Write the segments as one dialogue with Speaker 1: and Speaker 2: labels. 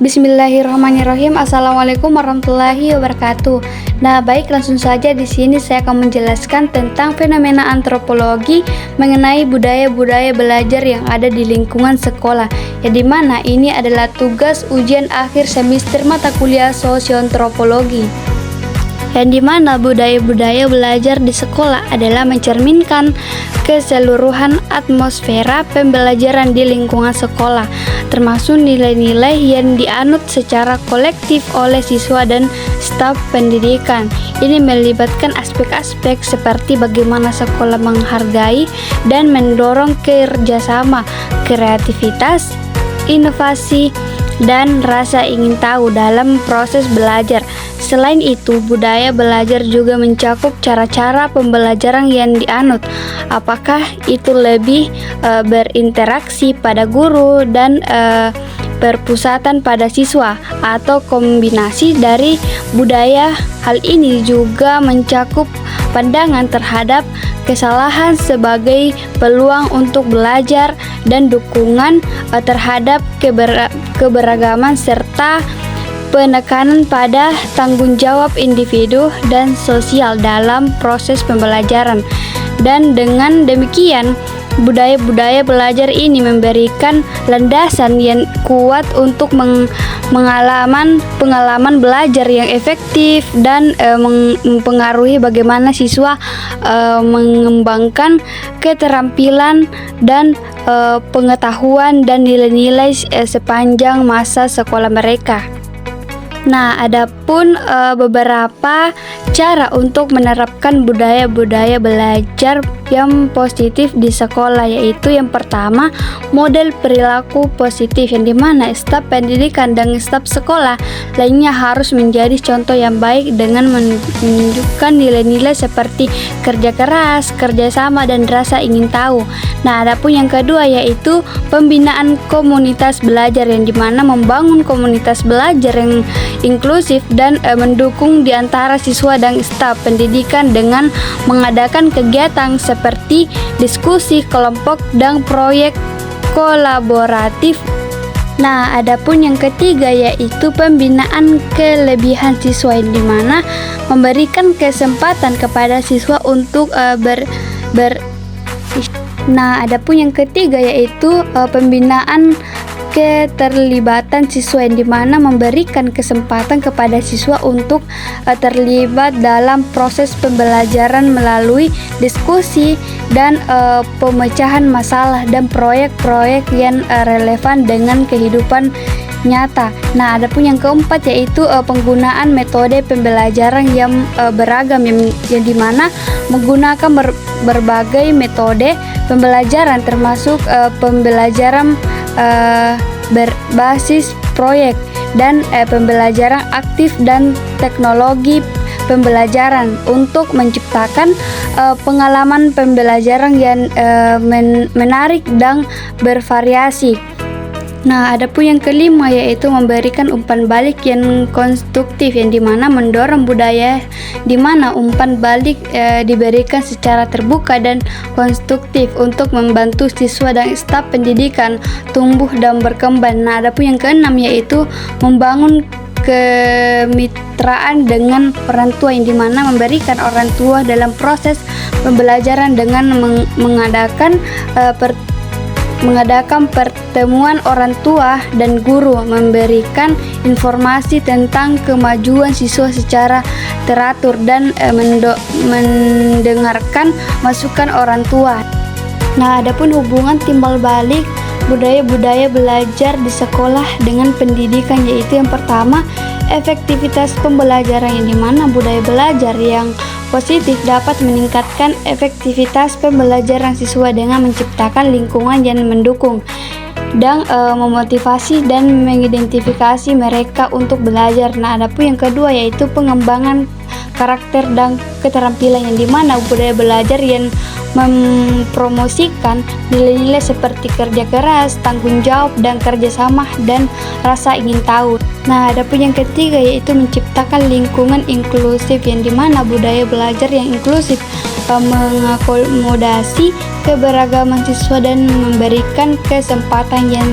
Speaker 1: Bismillahirrahmanirrahim. Assalamualaikum warahmatullahi wabarakatuh. Nah, baik, langsung saja di sini saya akan menjelaskan tentang fenomena antropologi mengenai budaya-budaya belajar yang ada di lingkungan sekolah. Ya, di mana ini adalah tugas ujian akhir semester mata kuliah sosioantropologi. Yang dimana budaya-budaya belajar di sekolah adalah mencerminkan keseluruhan atmosfera pembelajaran di lingkungan sekolah, termasuk nilai-nilai yang dianut secara kolektif oleh siswa dan staf pendidikan. Ini melibatkan aspek-aspek seperti bagaimana sekolah menghargai dan mendorong kerjasama, kreativitas, inovasi, dan rasa ingin tahu dalam proses belajar. Selain itu, budaya belajar juga mencakup cara-cara pembelajaran yang dianut. Apakah itu lebih berinteraksi pada guru dan berpusatan pada siswa, atau kombinasi dari budaya. Hal ini juga mencakup pandangan terhadap kesalahan sebagai peluang untuk belajar dan dukungan terhadap keberagaman serta penekanan pada tanggung jawab individu dan sosial dalam proses pembelajaran. Dan dengan demikian, budaya-budaya belajar ini memberikan landasan yang kuat untuk pengalaman belajar yang efektif dan mempengaruhi bagaimana siswa mengembangkan keterampilan dan pengetahuan dan nilai-nilai sepanjang masa sekolah mereka. Nah, adapun beberapa cara untuk menerapkan budaya-budaya belajar yang positif di sekolah, yaitu yang pertama, model perilaku positif, yang dimana staf pendidikan dan staf sekolah lainnya harus menjadi contoh yang baik dengan menunjukkan nilai-nilai seperti kerja keras, kerjasama, dan rasa ingin tahu. Nah, adapun yang kedua yaitu pembinaan komunitas belajar, yang dimana membangun komunitas belajar yang inklusif dan mendukung di antara siswa dan staf pendidikan dengan mengadakan kegiatan seperti diskusi kelompok dan proyek kolaboratif. Nah, adapun yang ketiga yaitu pembinaan kelebihan siswa, yang dimana memberikan kesempatan kepada siswa untuk Nah, adapun yang ketiga yaitu pembinaan keterlibatan siswa, yang dimana memberikan kesempatan kepada siswa untuk terlibat dalam proses pembelajaran melalui diskusi dan pemecahan masalah dan proyek-proyek yang relevan dengan kehidupan nyata. Nah, adapun yang keempat yaitu penggunaan metode pembelajaran yang beragam, yang dimana menggunakan berbagai metode pembelajaran termasuk pembelajaran berbasis proyek dan pembelajaran aktif dan teknologi pembelajaran untuk menciptakan pengalaman pembelajaran yang menarik dan bervariasi. Nah, adapun yang kelima yaitu memberikan umpan balik yang konstruktif, yang dimana mendorong budaya dimana umpan balik diberikan secara terbuka dan konstruktif untuk membantu siswa dan staf pendidikan tumbuh dan berkembang. Nah, adapun yang keenam yaitu membangun kemitraan dengan orang tua, yang dimana memberikan orang tua dalam proses pembelajaran dengan mengadakan pertemuan orang tua dan guru, memberikan informasi tentang kemajuan siswa secara teratur dan mendengarkan masukan orang tua. Nah, adapun hubungan timbal balik budaya-budaya belajar di sekolah dengan pendidikan, yaitu yang pertama, efektivitas pembelajaran, yang dimana budaya belajar yang positif dapat meningkatkan efektivitas pembelajaran siswa dengan menciptakan lingkungan yang mendukung dan memotivasi dan mengidentifikasi mereka untuk belajar. Nah, adapun yang kedua yaitu pengembangan karakter dan keterampilan, yang dimana budaya belajar yang mempromosikan nilai-nilai seperti kerja keras, tanggung jawab, dan kerjasama dan rasa ingin tahu. Nah, adapun yang ketiga yaitu menciptakan lingkungan inklusif, yang dimana budaya belajar yang inklusif mengakomodasi keberagaman siswa dan memberikan kesempatan yang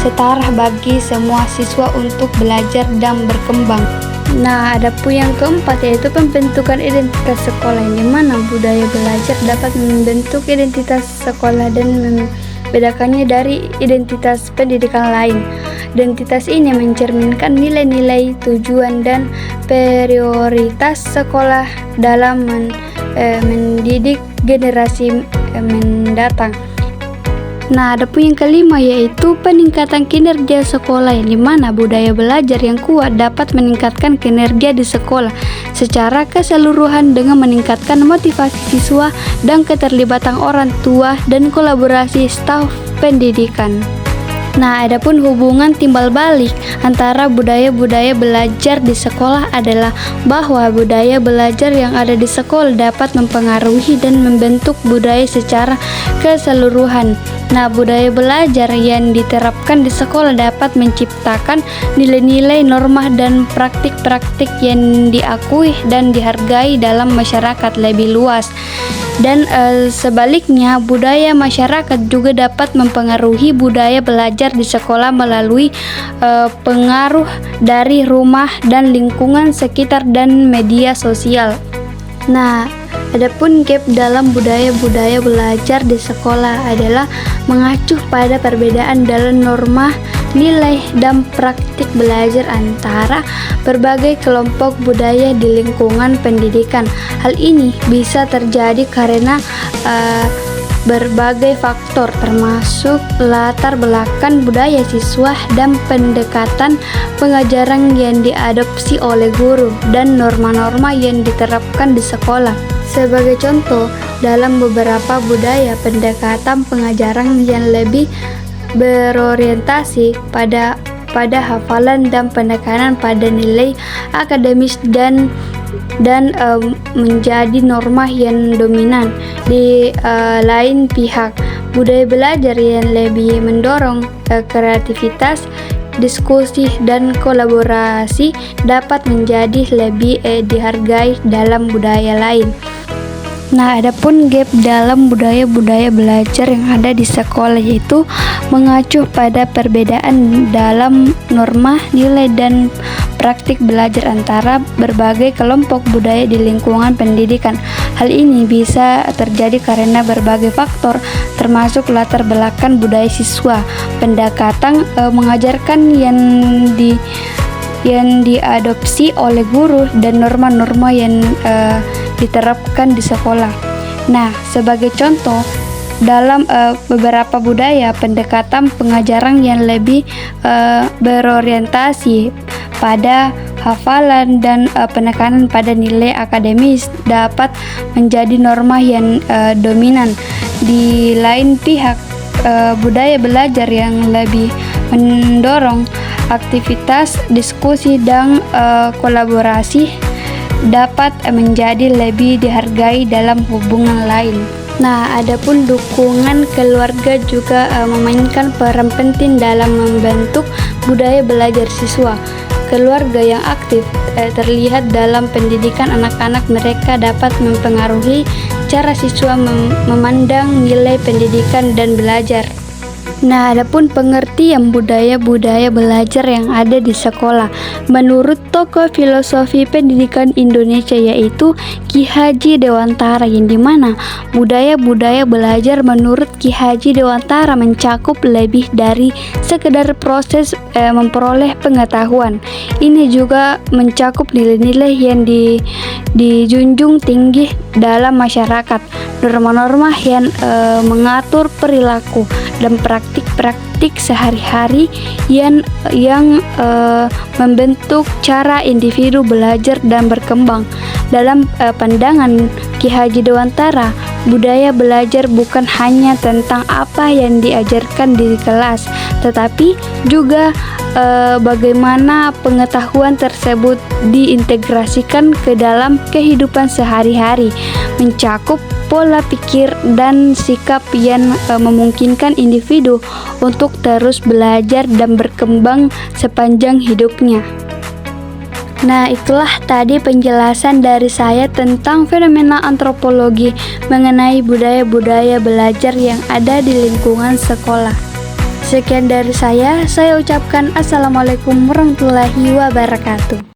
Speaker 1: setara bagi semua siswa untuk belajar dan berkembang. Nah, ada pun yang keempat yaitu pembentukan identitas sekolah, di mana budaya belajar dapat membentuk identitas sekolah dan membedakannya dari identitas pendidikan lain. Identitas ini mencerminkan nilai-nilai, tujuan, dan prioritas sekolah dalam mendidik generasi mendatang. Nah, ada pun yang kelima yaitu peningkatan kinerja sekolah, yang dimana budaya belajar yang kuat dapat meningkatkan kinerja di sekolah secara keseluruhan dengan meningkatkan motivasi siswa dan keterlibatan orang tua dan kolaborasi staf pendidikan. Nah, adapun hubungan timbal balik antara budaya-budaya belajar di sekolah adalah bahwa budaya belajar yang ada di sekolah dapat mempengaruhi dan membentuk budaya secara keseluruhan. Nah, budaya belajar yang diterapkan di sekolah dapat menciptakan nilai-nilai, norma, dan praktik-praktik yang diakui dan dihargai dalam masyarakat lebih luas. Dan sebaliknya, budaya masyarakat juga dapat mempengaruhi budaya belajar di sekolah melalui pengaruh dari rumah dan lingkungan sekitar dan media sosial. Nah, adapun gap dalam budaya-budaya belajar di sekolah adalah mengacu pada perbedaan dalam norma, nilai, dan praktik belajar antara berbagai kelompok budaya di lingkungan pendidikan. Hal ini bisa terjadi karena berbagai faktor, termasuk latar belakang budaya siswa dan pendekatan pengajaran yang diadopsi oleh guru dan norma-norma yang diterapkan di sekolah. Sebagai contoh, dalam beberapa budaya, pendekatan pengajaran yang lebih berorientasi pada hafalan dan penekanan pada nilai akademis dan menjadi norma yang dominan. Di lain pihak, budaya belajar yang lebih mendorong kreativitas, diskusi, dan kolaborasi dapat menjadi lebih dihargai dalam budaya lain. Nah, adapun gap dalam budaya-budaya belajar yang ada di sekolah yaitu mengacu pada perbedaan dalam norma, nilai, dan praktik belajar antara berbagai kelompok budaya di lingkungan pendidikan. Hal ini bisa terjadi karena berbagai faktor, termasuk latar belakang budaya siswa, pendekatan mengajarkan yang diadopsi oleh guru, dan norma-norma yang diterapkan di sekolah. Nah, sebagai contoh, dalam beberapa budaya, pendekatan pengajaran yang lebih berorientasi pada hafalan dan penekanan pada nilai akademis dapat menjadi norma yang dominan. Di lain pihak, budaya belajar yang lebih mendorong aktivitas, diskusi, dan kolaborasi dapat menjadi lebih dihargai dalam hubungan lain. Nah, adapun dukungan keluarga juga memainkan peran penting dalam membentuk budaya belajar siswa. Keluarga yang aktif terlihat dalam pendidikan anak-anak mereka dapat mempengaruhi cara siswa memandang nilai pendidikan dan belajar. Nah, adapun pengertian budaya-budaya belajar yang ada di sekolah menurut tokoh filosofi pendidikan Indonesia yaitu Ki Haji Dewantara, yang dimana budaya-budaya belajar menurut Ki Haji Dewantara mencakup lebih dari sekedar proses memperoleh pengetahuan. Ini juga mencakup nilai-nilai yang dijunjung tinggi dalam masyarakat, norma-norma yang mengatur perilaku, dan praktik-praktik sehari-hari yang membentuk cara individu belajar dan berkembang. Dalam pandangan Ki Haji Dewantara, budaya belajar bukan hanya tentang apa yang diajarkan di kelas, tetapi juga bagaimana pengetahuan tersebut diintegrasikan ke dalam kehidupan sehari-hari, mencakup pola pikir dan sikap yang memungkinkan individu untuk terus belajar dan berkembang sepanjang hidupnya. Nah, itulah tadi penjelasan dari saya tentang fenomena antropologi mengenai budaya-budaya belajar yang ada di lingkungan sekolah. Sekian dari saya ucapkan Assalamualaikum warahmatullahi wabarakatuh.